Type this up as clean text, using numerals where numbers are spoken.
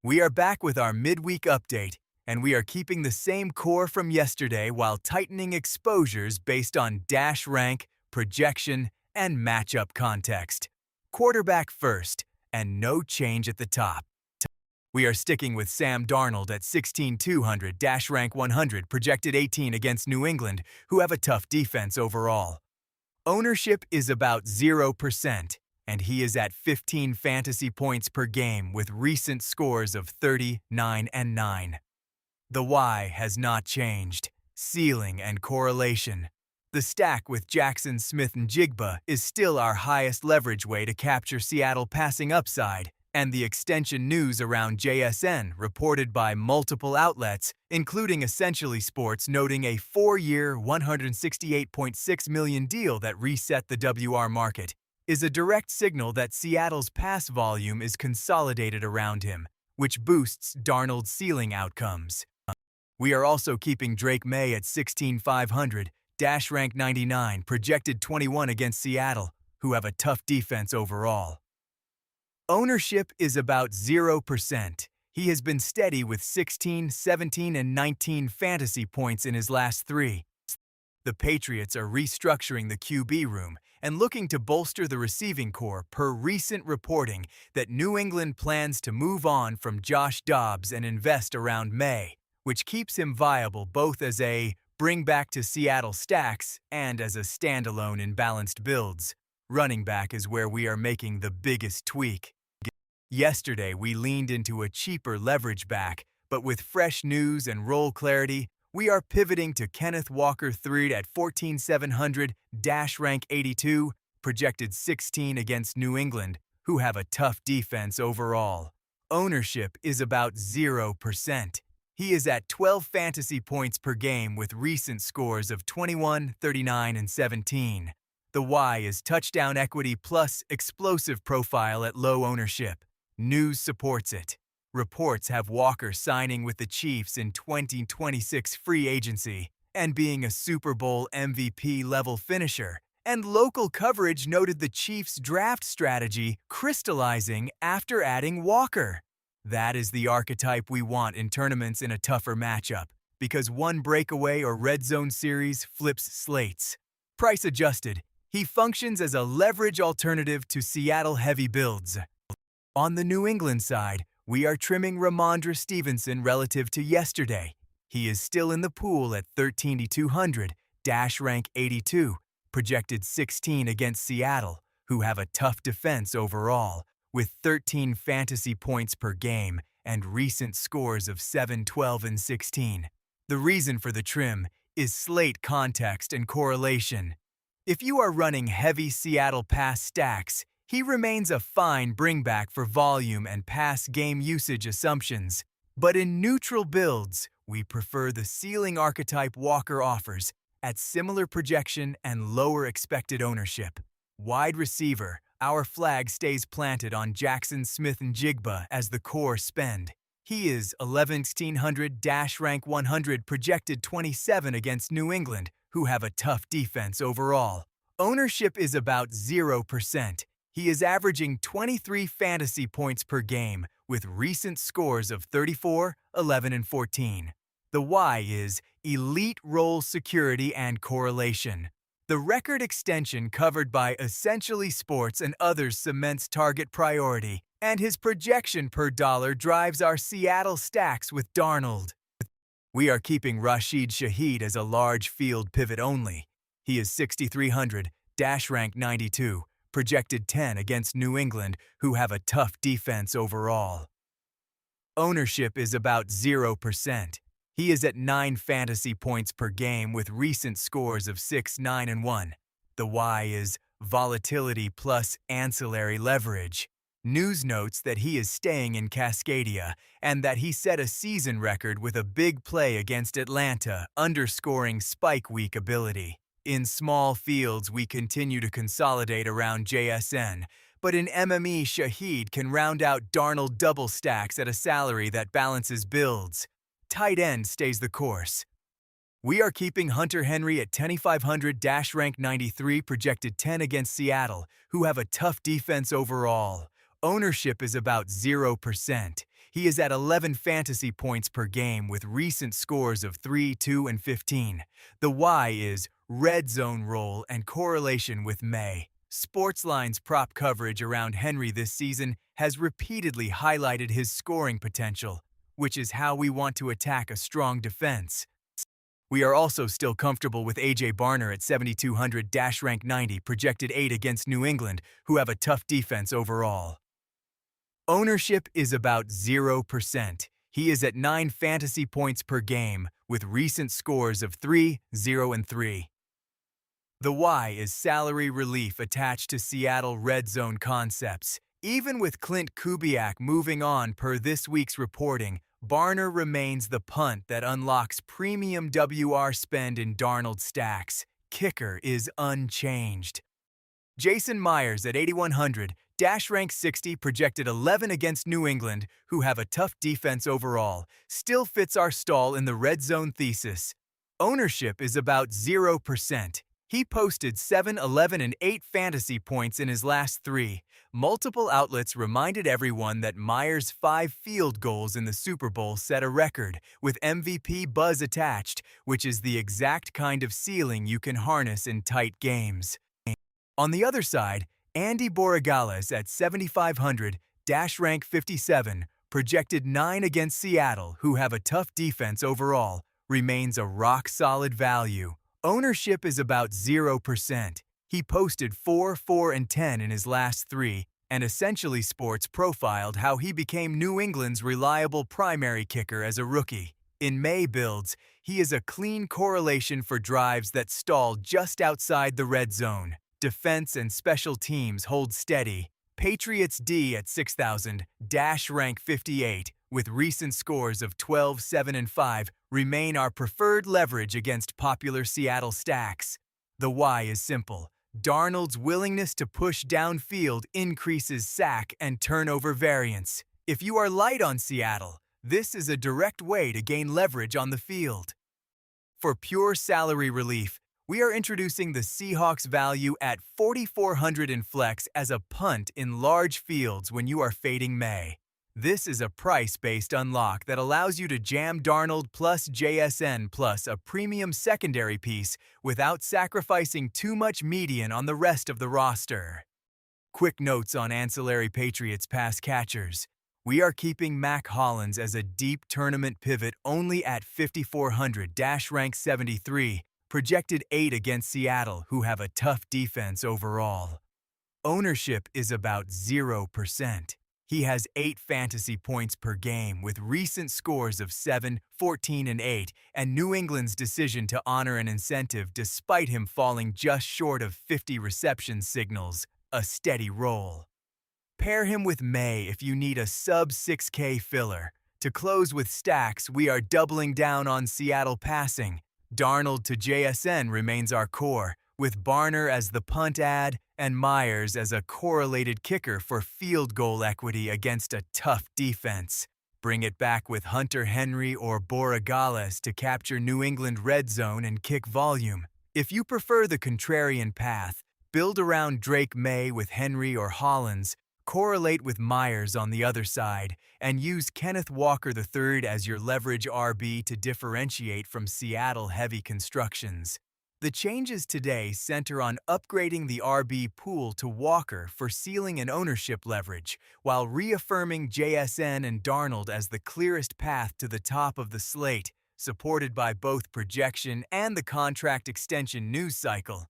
We are back with our midweek update, and we are keeping the same core from yesterday while tightening exposures based on dash rank, projection, and matchup context. Quarterback first, and no change at the top. We are sticking with Sam Darnold at 16,200, dash rank 100, projected 18 against New England, who have a tough defense overall. Ownership is about 0%, and he is at 15 fantasy points per game with recent scores of 30, 9, and 9. The why has not changed: ceiling and correlation. The stack with Jackson, Smith, and Jigba is still our highest leverage way to capture Seattle passing upside, and the extension news around JSN reported by multiple outlets, including Essentially Sports, noting a 4-year, $168.6 million deal that reset the WR market, is a direct signal that Seattle's pass volume is consolidated around him, which boosts Darnold's ceiling outcomes. We are also keeping Drake May at 16,500, dash rank 99, projected 21 against Seattle, who have a tough defense overall. Ownership is about 0%. He has been steady with 16, 17, and 19 fantasy points in his last 3. The Patriots are restructuring the QB room and looking to bolster the receiving core per recent reporting that New England plans to move on from Josh Dobbs and invest around May, which keeps him viable both as a bring back to Seattle stacks and as a standalone in balanced builds. Running back is where we are making the biggest tweak. Yesterday, we leaned into a cheaper leverage back, but with fresh news and role clarity, we are pivoting to Kenneth Walker III at 14,700, dash rank 82, projected 16 against New England, who have a tough defense overall. Ownership is about 0%. He is at 12 fantasy points per game with recent scores of 21, 39, and 17. The why is touchdown equity plus explosive profile at low ownership. News supports it. Reports have Walker signing with the Chiefs in 2026 free agency and being a Super Bowl MVP-level finisher, and local coverage noted the Chiefs' draft strategy crystallizing after adding Walker. That is the archetype we want in tournaments in a tougher matchup, because one breakaway or red zone series flips slates. Price adjusted, he functions as a leverage alternative to Seattle-heavy builds. On the New England side, we are trimming Ramondre Stevenson relative to yesterday. He is still in the pool at 13,200, dash rank 82, projected 16 against Seattle, who have a tough defense overall, with 13 fantasy points per game and recent scores of 7, 12, and 16. The reason for the trim is slate context and correlation. If you are running heavy Seattle pass stacks, he remains a fine bringback for volume and pass game usage assumptions. But in neutral builds, we prefer the ceiling archetype Walker offers at similar projection and lower expected ownership. Wide receiver, our flag stays planted on Jackson, Smith, and Jigba as the core spend. He is 11,100, dash rank 100, projected 27 against New England, who have a tough defense overall. Ownership is about 0%. He is averaging 23 fantasy points per game with recent scores of 34, 11, and 14. The why is elite role security and correlation. The record extension covered by Essentially Sports and others cements target priority, and his projection per dollar drives our Seattle stacks with Darnold. We are keeping Rashid Shaheed as a large field pivot only. He is 6,300, dash rank 92. Projected 10 against New England, who have a tough defense overall. Ownership is about 0%. He is at 9 fantasy points per game with recent scores of 6, 9, and 1. The why is volatility plus ancillary leverage. News notes that he is staying in Cascadia and that he set a season record with a big play against Atlanta, underscoring spike week ability. In small fields, we continue to consolidate around JSN, but in MME, Shaheed can round out Darnold double stacks at a salary that balances builds. Tight end stays the course. We are keeping Hunter Henry at 10,500, dash rank 93, projected 10 against Seattle, who have a tough defense overall. Ownership is about 0%. He is at 11 fantasy points per game with recent scores of 3, 2, and 15. The why is red zone role and correlation with May. Sportsline's prop coverage around Henry this season has repeatedly highlighted his scoring potential, which is how we want to attack a strong defense. We are also still comfortable with A.J. Barner at 7,200 rank 90, projected 8 against New England, who have a tough defense overall. Ownership is about 0%. He is at 9 fantasy points per game, with recent scores of 3, 0, and 3. The why is salary relief attached to Seattle red zone concepts. Even with Clint Kubiak moving on per this week's reporting, Barner remains the punt that unlocks premium WR spend in Darnold stacks. Kicker is unchanged. Jason Myers at 8,100, rank 60, projected 11 against New England, who have a tough defense overall, still fits our stall in the red zone thesis. Ownership is about 0%. He posted 7, 11, and 8 fantasy points in his last 3. Multiple outlets reminded everyone that Myers' 5 field goals in the Super Bowl set a record, with MVP buzz attached, which is the exact kind of ceiling you can harness in tight games. On the other side, Andy Borregales at 7,500, rank 57, projected 9 against Seattle, who have a tough defense overall, remains a rock-solid value. Ownership is about 0%. He posted 4, 4, and 10 in his last 3, and essentially sports profiled how he became New England's reliable primary kicker as a rookie. In May builds, he is a clean correlation for drives that stall just outside the red zone. Defense and special teams hold steady. Patriots D at 6,000, rank 58, with recent scores of 12, 7, and 5, remain our preferred leverage against popular Seattle stacks. The why is simple. Darnold's willingness to push downfield increases sack and turnover variance. If you are light on Seattle, this is a direct way to gain leverage on the field. For pure salary relief, we are introducing the Seahawks value at 4,400 in flex as a punt in large fields when you are fading May. This is a price-based unlock that allows you to jam Darnold plus JSN plus a premium secondary piece without sacrificing too much median on the rest of the roster. Quick notes on ancillary Patriots pass catchers. We are keeping Mac Hollins as a deep tournament pivot only at 5,400 rank 73, projected 8 against Seattle, who have a tough defense overall. Ownership is about 0%. He has 8 fantasy points per game with recent scores of 7, 14, and 8, and New England's decision to honor an incentive despite him falling just short of 50 reception signals, a steady roll. Pair him with May if you need a sub-6K filler. To close with stacks, we are doubling down on Seattle passing. Darnold to JSN remains our core, with Barner as the punt ad and Myers as a correlated kicker for field goal equity against a tough defense. Bring it back with Hunter Henry or Borregales to capture New England red zone and kick volume. If you prefer the contrarian path, build around Drake May with Henry or Hollins, correlate with Myers on the other side, and use Kenneth Walker III as your leverage RB to differentiate from Seattle-heavy constructions. The changes today center on upgrading the RB pool to Walker for ceiling and ownership leverage, while reaffirming JSN and Darnold as the clearest path to the top of the slate, supported by both projection and the contract extension news cycle.